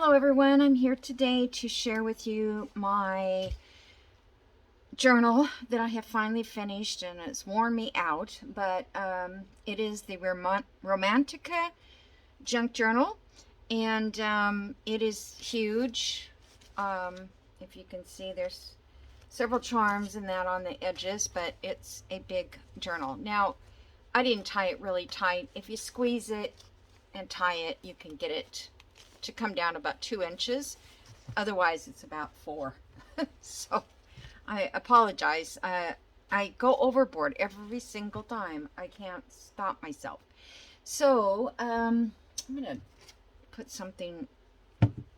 Hello everyone, I'm here today to share with you my journal that I have finally finished, and it's worn me out, but it is the Romantica junk journal, and it is huge. If you can see, there's several charms in that on the edges, but it's a big journal. Now, I didn't tie it really tight. If you squeeze it and tie it, you can get it to come down about 2 inches. Otherwise, it's about 4. So I apologize. I go overboard every single time. I can't stop myself. So I'm gonna put something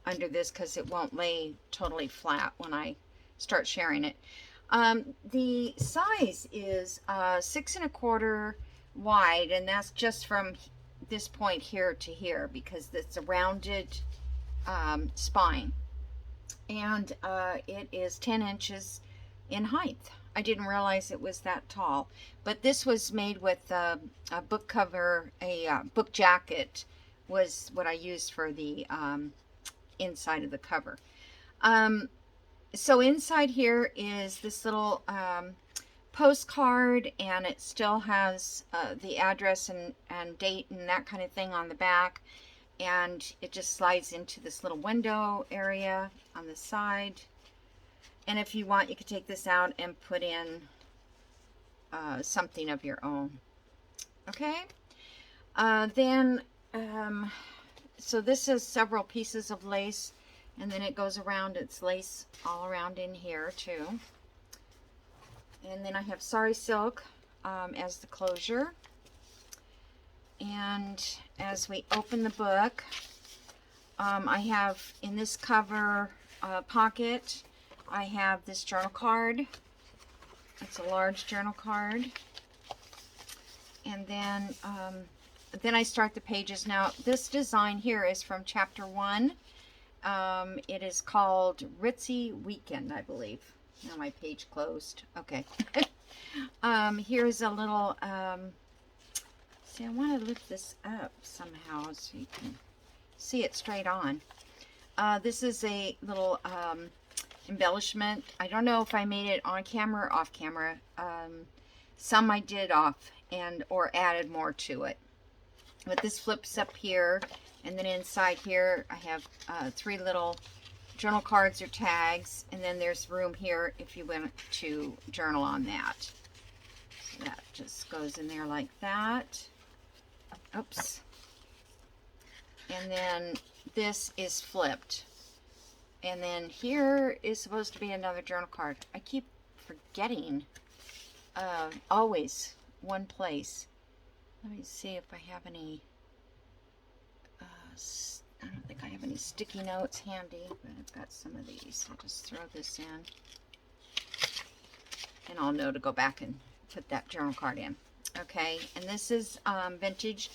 under this because it won't lay totally flat when I start sharing it. The size is 6 1/4 wide, and that's just from this point here to here because it's a rounded spine, and it is 10 inches in height. I didn't realize it was that tall, but this was made with a book cover, a book jacket was what I used for the inside of the cover. So inside here is this little postcard, and it still has the address and date and that kind of thing on the back, and it just slides into this little window area on the side. And if you want, you could take this out and put in something of your own. Okay, so this is several pieces of lace, and then it goes around. It's lace all around in here too. And then I have sari silk as the closure. And as we open the book, I have in this cover pocket, I have this journal card. It's a large journal card. And then I start the pages. Now, this design here is from chapter 1. It is called Ritzy Weekend, I believe. Now my page closed. Okay. Here's a little, see, I want to lift this up somehow so you can see it straight on. This is a little embellishment. I don't know if I made it on camera or off camera. Some I did off or added more to it. But this flips up here, and then inside here I have 3 little journal cards or tags, and then there's room here if you want to journal on that. So that just goes in there like that. Oops. And then this is flipped. And then here is supposed to be another journal card. I keep forgetting always one place. Let me see if I have any I don't think I have any sticky notes handy, but I've got some of these. I'll just throw this in, and I'll know to go back and put that journal card in. Okay, and this is vintage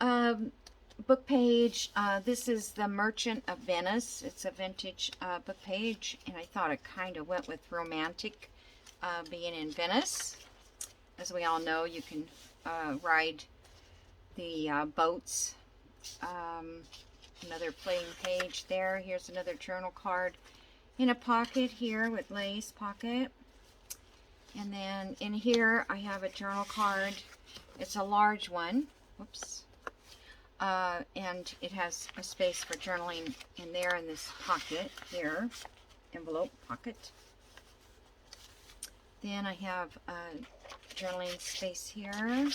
book page. This is the Merchant of Venice. It's a vintage book page, and I thought it kind of went with romantic being in Venice. As we all know, you can ride the boats. Another plain page there. Here's another journal card in a pocket here with lace pocket. And then in here I have a journal card. It's a large one. Whoops. And it has a space for journaling in there in this pocket here. Envelope pocket. Then I have a journaling space here.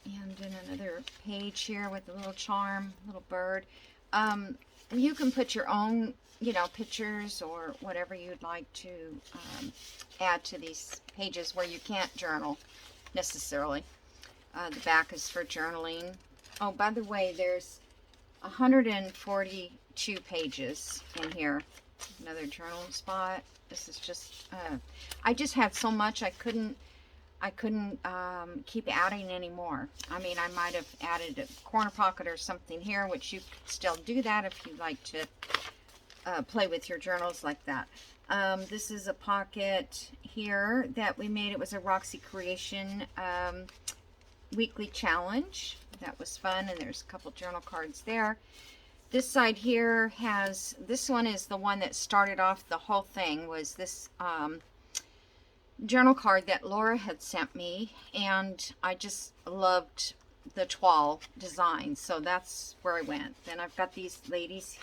And then another page here with a little charm, little bird. You can put your own, pictures or whatever you'd like to add to these pages where you can't journal necessarily. The back is for journaling. Oh, by the way, there's 142 pages in here. Another journaling spot. This is just, I just had so much I couldn't keep adding anymore. I mean, I might have added a corner pocket or something here, which you could still do that if you like to play with your journals like that. This is a pocket here that we made. It was a Roxy Creation weekly challenge. That was fun, and there's a couple journal cards there. This side here has, this one is the one that started off the whole thing, was this journal card that Laura had sent me, and I just loved the toile design, so that's where I went. Then I've got these ladies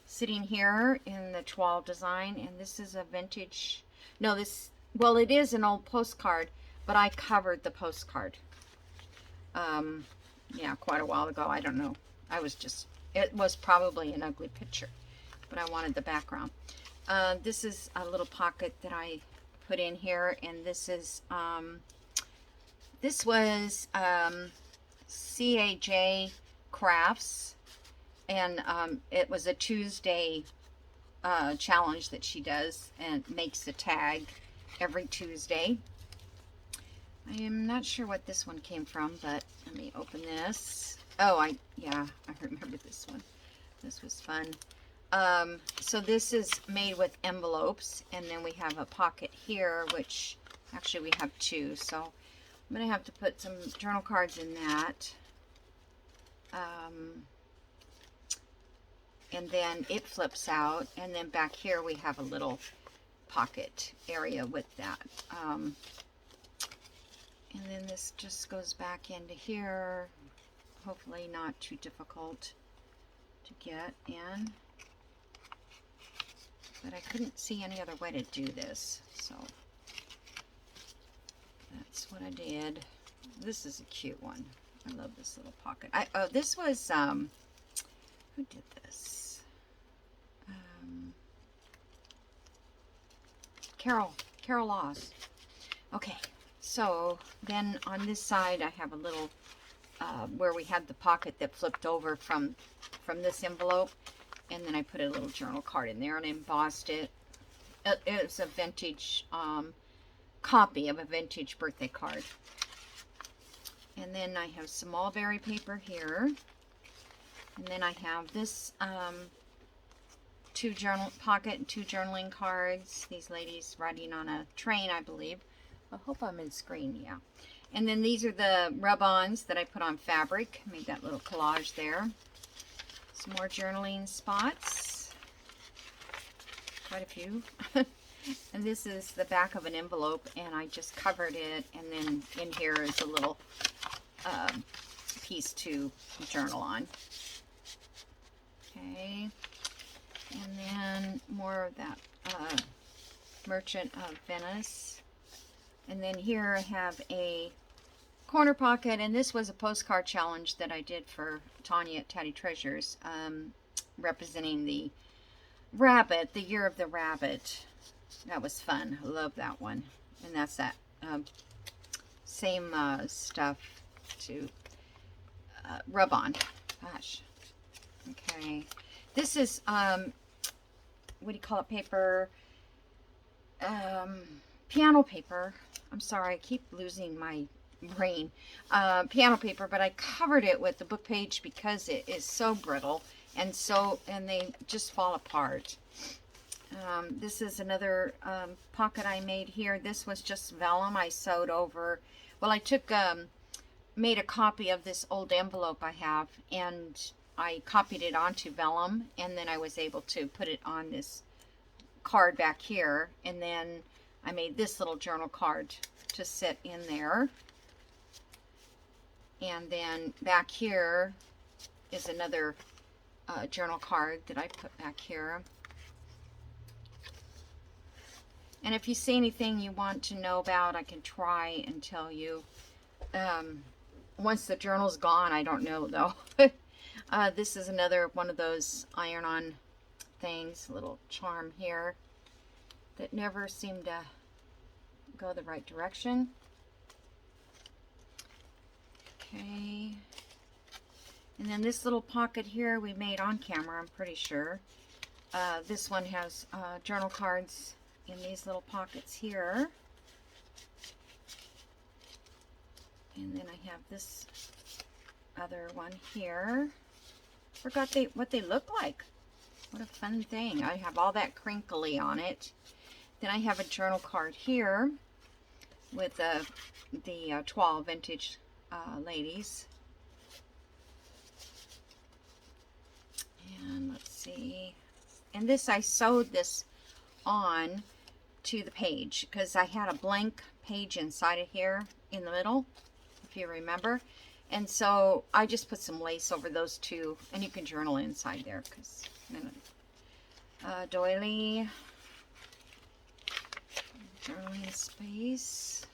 sitting here in the toile design, and this is a vintage, no, this, well, it is an old postcard, but I covered the postcard. Yeah, quite a while ago. I don't know. It was probably an ugly picture, but I wanted the background. This is a little pocket that I put in here, and this is, this was CAJ Crafts, and it was a Tuesday challenge that she does, and makes a tag every Tuesday. I am not sure what this one came from, but let me open this. Oh, yeah, I remember this one. This was fun. So this is made with envelopes, and then we have a pocket here, which actually we have two, so I'm going to have to put some journal cards in that. And then it flips out, and then back here we have a little pocket area with that. And then this just goes back into here. Hopefully not too difficult to get in. But I couldn't see any other way to do this, so that's what I did. This is a cute one. I love this little pocket. Oh, this was, who did this? Carol Laws. Okay. So then on this side I have a little where we had the pocket that flipped over from this envelope, and then I put a little journal card in there and embossed it. It's a vintage copy of a vintage birthday card. And then I have some mulberry paper here, and then I have this two journaling cards. These ladies riding on a train, I believe. I hope I'm in screen, yeah. And then these are the rub-ons that I put on fabric. Made that little collage there. Some more journaling spots. Quite a few. And this is the back of an envelope, and I just covered it. And then in here is a little piece to journal on. Okay. And then more of that Merchant of Venice. And then here I have a corner pocket, and this was a postcard challenge that I did for Tanya at Tatty Treasures, representing the rabbit, the year of the rabbit. That was fun. I love that one. And that's that same stuff to rub on. Gosh. Okay. This is, what do you call it, paper? Piano paper. I'm sorry, I keep losing my brain. Piano paper, but I covered it with the book page because it is so brittle, and they just fall apart. This is another pocket I made here. This was just vellum I sewed over. Well, I took made a copy of this old envelope I have, and I copied it onto vellum, and then I was able to put it on this card back here, and then I made this little journal card to sit in there. And then back here is another journal card that I put back here. And if you see anything you want to know about, I can try and tell you. Once the journal's gone, I don't know though. This is another one of those iron-on things, a little charm here that never seemed to go the right direction. Okay. And then this little pocket here we made on camera, I'm pretty sure. This one has journal cards in these little pockets here. And then I have this other one here. Forgot what they look like. What a fun thing. I have all that crinkly on it. Then I have a journal card here with the toile vintage ladies. And this, I sewed this on to the page because I had a blank page inside of here in the middle, if you remember. And so I just put some lace over those two, and you can journal inside there because doily, journaling space.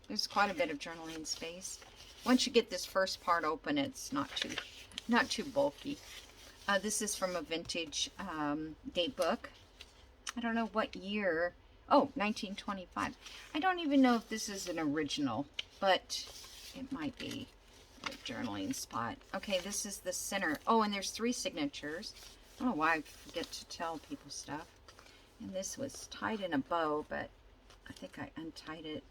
There's quite a bit of journaling space. Once you get this first part open, it's not too bulky. This is from a vintage date book. I don't know what year. Oh, 1925. I don't even know if this is an original, but it might be a journaling spot. Okay, this is the center. Oh, and there's 3 signatures. I don't know why I forget to tell people stuff. And this was tied in a bow, but I think I untied it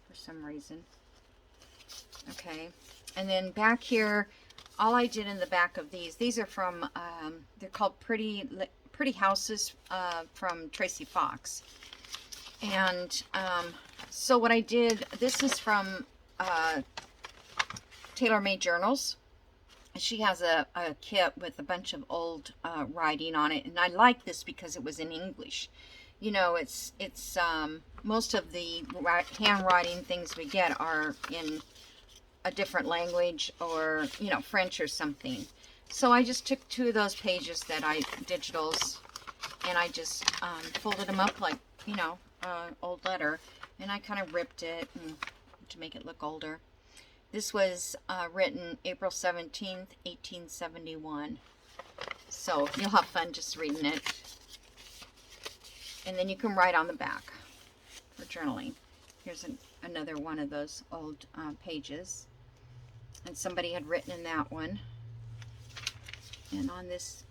for some reason. Okay, and then back here, all I did in the back of these are from, they're called Pretty Houses from Tracy Fox. And so what I did, this is from Tailor Made Journals. She has a kit with a bunch of old writing on it, and I like this because it was in English. You know, it's most of the handwriting things we get are in a different language, or, you know, French or something. So I just took 2 of those pages that I digitals, and I just folded them up like, you know, old letter, and I kind of ripped it to make it look older. This was written April 17th, 1871. So you'll have fun just reading it. And then you can write on the back for journaling. Here's another one of those old pages. And somebody had written in that one. And on this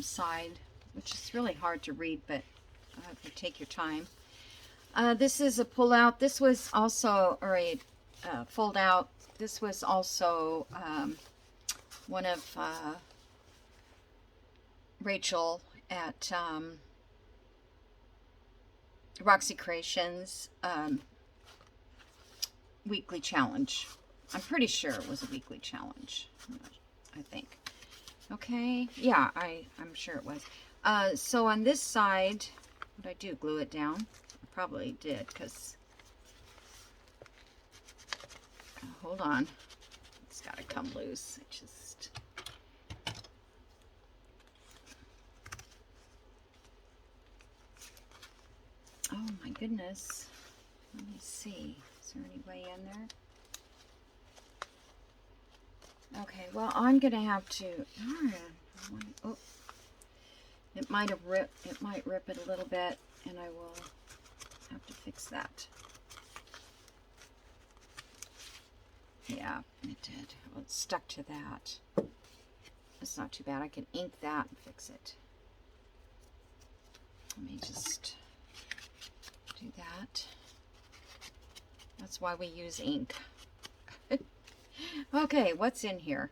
side, which is really hard to read, but if you take your time. This is a pull out. This was also, or a fold out. This was also one of Rachel at Roxy Creations weekly challenge. I'm pretty sure it was a weekly challenge, I think. Okay, yeah, I'm sure it was. So on this side, what did I do? Glue it down? I probably did, because hold on, it's got to come loose. It just, oh my goodness. Let me see. Is there any way in there? Okay, well, I'm gonna have to. Oh, it might have ripped. It might rip it a little bit, and I will have to fix that. Yeah, it did. Well, it stuck to that. It's not too bad. I can ink that and fix it. Let me just do that. That's why we use ink. Okay, what's in here?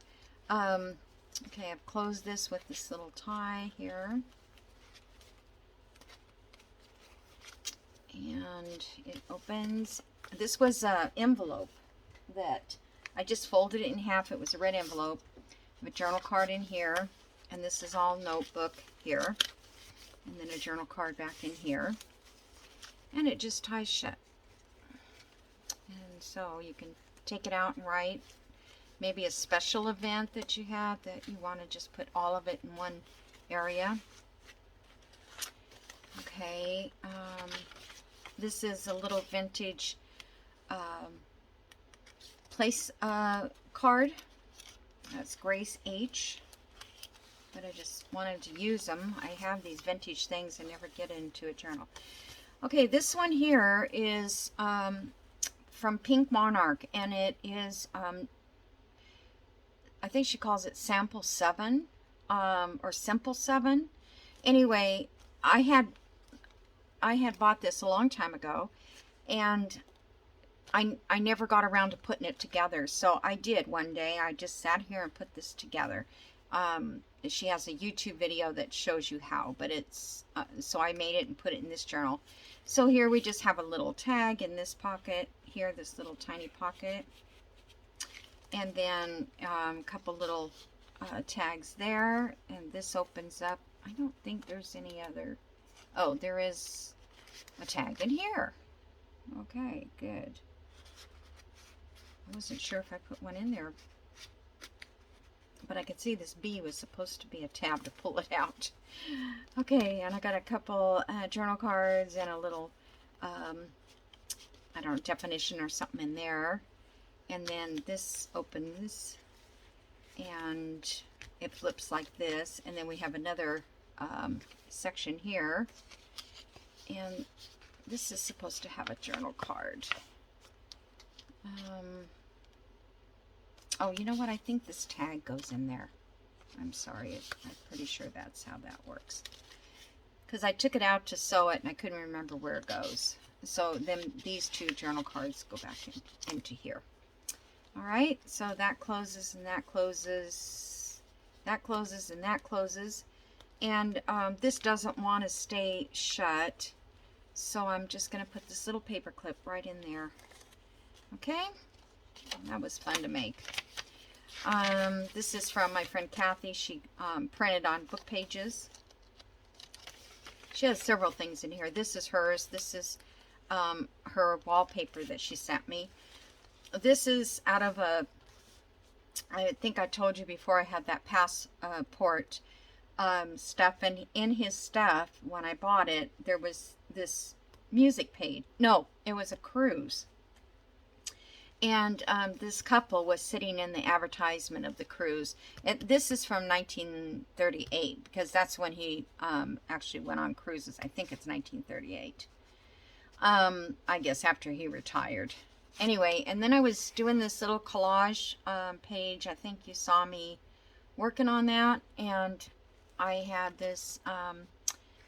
Okay, I've closed this with this little tie here. And it opens. This was an envelope that I just folded it in half. It was a red envelope. I have a journal card in here. And this is all notebook here. And then a journal card back in here. And it just ties shut. And so you can take it out and write. Maybe a special event that you have that you want to just put all of it in one area. Okay, this is a little vintage place card. That's Grace H. But I just wanted to use them. I have these vintage things I never get into a journal. Okay, this one here is from Pink Monarch, and it is I think she calls it Sample 7 or Simple 7. Anyway, I had bought this a long time ago, and I never got around to putting it together. So I did one day. I just sat here and put this together. She has a YouTube video that shows you how, but it's so I made it and put it in this journal. So here we just have a little tag in this pocket here, this little tiny pocket. And then a couple little tags there, and this opens up. I don't think there's any other. Oh, there is a tag in here. Okay, good. I wasn't sure if I put one in there, but I could see this B was supposed to be a tab to pull it out. Okay, and I got a couple journal cards and a little, I don't know, definition or something in there. And then this opens and it flips like this. And then we have another section here. And this is supposed to have a journal card. Oh, you know what? I think this tag goes in there. I'm sorry. I'm pretty sure that's how that works. Because I took it out to sew it and I couldn't remember where it goes. So then these two journal cards go back into here. All right. So that closes and that closes. That closes and that closes. And this doesn't want to stay shut. So I'm just going to put this little paper clip right in there. Okay. That was fun to make. This is from my friend Kathy. She printed on book pages. She has several things in here. This is hers. This is her wallpaper that she sent me. This is out of a, I think I told you before, I had that passport stuff. And in his stuff, when I bought it, there was this music page. No, it was a cruise. And this couple was sitting in the advertisement of the cruise. This is from 1938, because that's when he actually went on cruises. I think it's 1938. I guess after he retired. Anyway, and then I was doing this little collage page. I think you saw me working on that. And I had this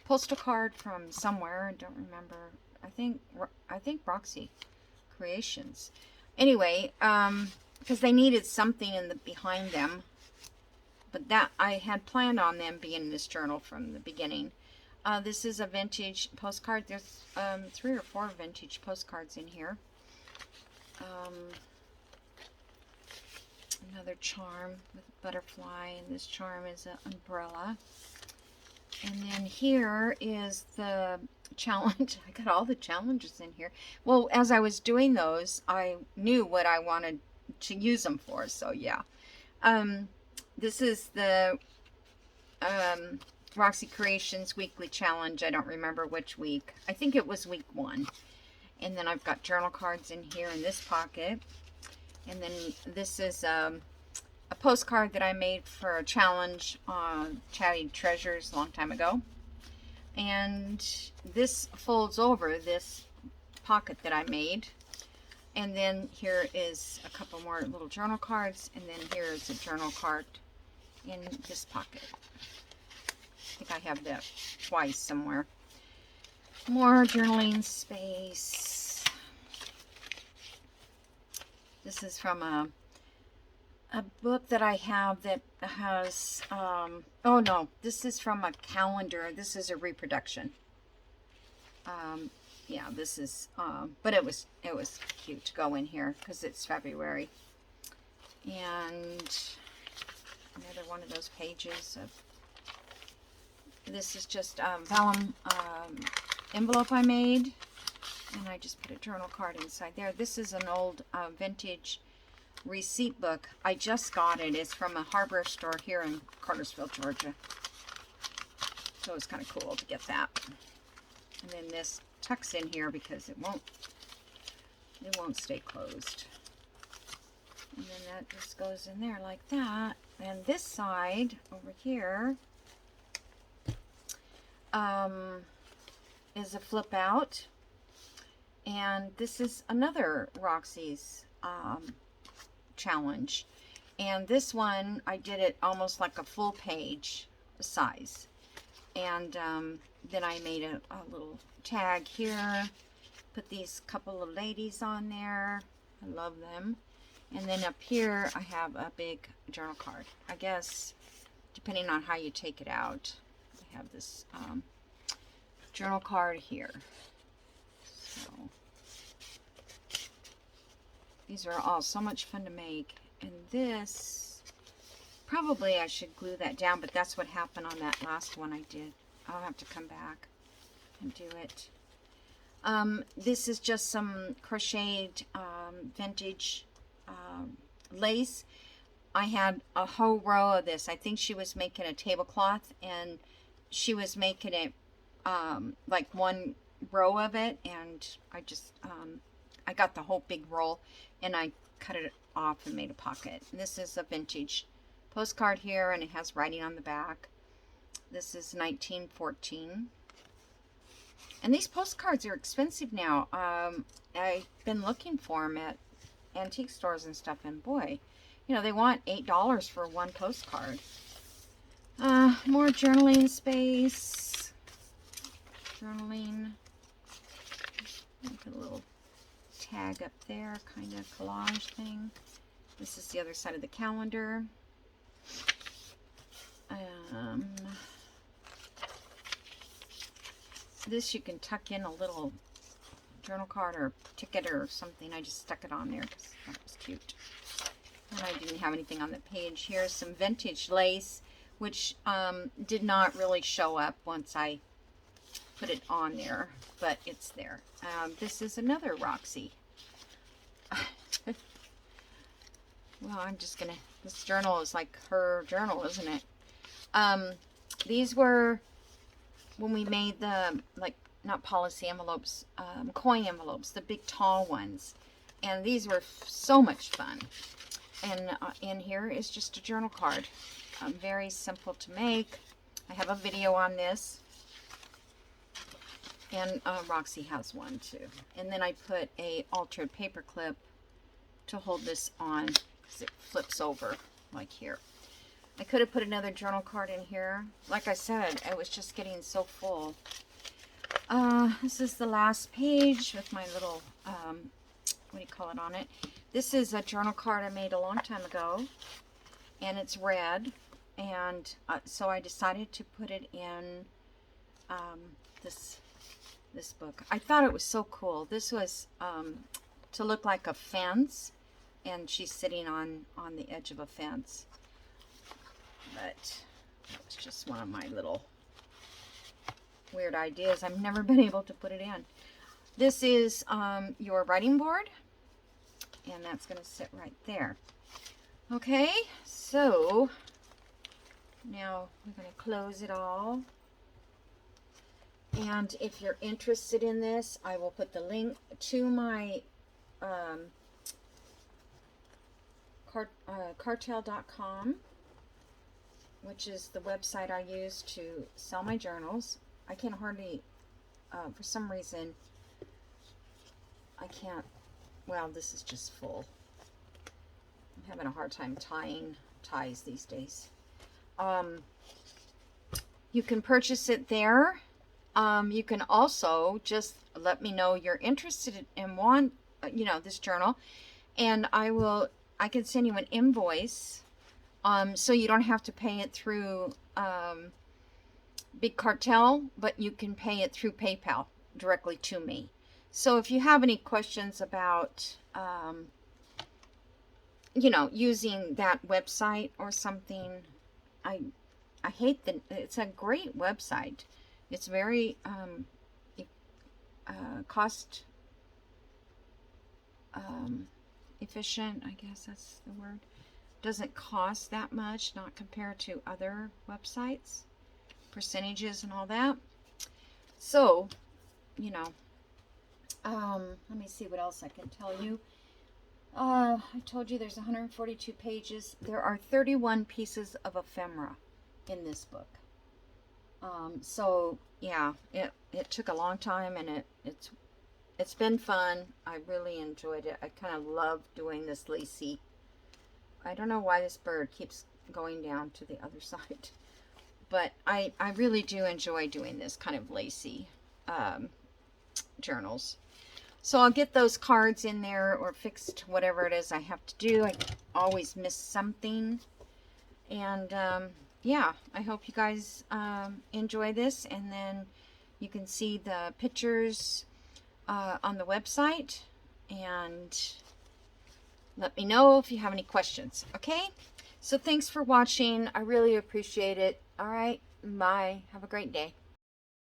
postal card from somewhere. I don't remember. I think Roxy Creations. Anyway, because they needed something behind them, but that I had planned on them being in this journal from the beginning. This is a vintage postcard. There's 3 or 4 vintage postcards in here. Another charm with a butterfly, and this charm is an umbrella. And then here is the challenge. I got all the challenges in here. Well, as I was doing those, I knew what I wanted to use them for. So yeah. This is the Roxy Creations weekly challenge. I don't remember which week. I think it was week 1. And then I've got journal cards in here in this pocket. And then this is a postcard that I made for a challenge on Chatty Treasures a long time ago. And this folds over this pocket that I made. And then here is a couple more little journal cards. And then here is a journal card in this pocket. I think I have that twice somewhere. More journaling space. This is from a book that I have that has, oh no, this is from a calendar. This is a reproduction. Yeah, this is, but it was cute to go in here because it's February. And another one of those pages of, this is just a vellum envelope I made. And I just put a journal card inside there. This is an old vintage receipt book. I just got it. It's from a hardware store here in Cartersville, Georgia. So it's kind of cool to get that. And then this tucks in here because it won't stay closed. And then that just goes in there like that. And this side over here is a flip out. And this is another Roxy's challenge. And this one, I did it almost like a full page size. And then I made a little tag here. Put these couple of ladies on there. I love them. And then up here, I have a big journal card. I guess, depending on how you take it out, I have this journal card here. So these are all so much fun to make. And this Probably I should glue that down, but that's what happened on that last one I did. I'll have to come back and do it. This is just some crocheted vintage lace. I had a whole row of this. I think she was making a tablecloth, and she was making it like one row of it, and I just I got the whole big roll and I cut it off and made a pocket. And this is a vintage postcard here, and it has writing on the back. This is 1914. And these postcards are expensive now. I've been looking for them at antique stores and stuff, and boy, you know, they want $8 for one postcard. More journaling space. Journaling. Put a little tag up there, kind of collage thing. This is the other side of the calendar. This you can tuck in a little journal card or ticket or something. I just stuck it on there because that was cute. And I didn't have anything on the page. Here's some vintage lace, which did not really show up once I put it on there, but it's there. This is another Roxy. Well, I'm just gonna, this journal is like her journal, isn't it? These were when we made the, like, not policy envelopes, coin envelopes, the big tall ones. And these were so much fun. And in here is just a journal card. Very simple to make. I have a video on this. And Roxy has one too. And then I put a altered paper clip to hold this on because it flips over like here. I could have put another journal card in here. Like I said, I was just getting so full. This is the last page with my little, what do you call it on it? This is a journal card I made a long time ago, and it's red. And so I decided to put it in this book. I thought it was so cool. This was to look like a fence, and she's sitting on the edge of a fence. But that was just one of my little weird ideas. I've never been able to put it in. This is your writing board, and that's going to sit right there. Okay, so now we're going to close it all. And if you're interested in this, I will put the link to my cartel.com, which is the website I use to sell my journals. I can hardly, for some reason, I can't, well, this is just full. I'm having a hard time tying ties these days. You can purchase it there. You can also just let me know you're interested in one, you know, this journal, and I can send you an invoice, so you don't have to pay it through Big Cartel, but you can pay it through PayPal directly to me. So if you have any questions about, you know, using that website or something, I hate that. It's a great website. It's very cost efficient, I guess that's the word. Doesn't cost that much, not compared to other websites, percentages and all that. So, you know, let me see what else I can tell you. I told you there's 142 pages. There are 31 pieces of ephemera in this book. So yeah, it took a long time, and it's been fun. I really enjoyed it. I kind of love doing this lacy. I don't know why this bird keeps going down to the other side, but I really do enjoy doing this kind of lacy journals. So I'll get those cards in there or fixed whatever it is I have to do. I always miss something. And yeah, I hope you guys enjoy this, and then you can see the pictures on the website, and let me know if you have any questions. Okay, So thanks for watching. I really appreciate it. All right. Bye. Have a great day.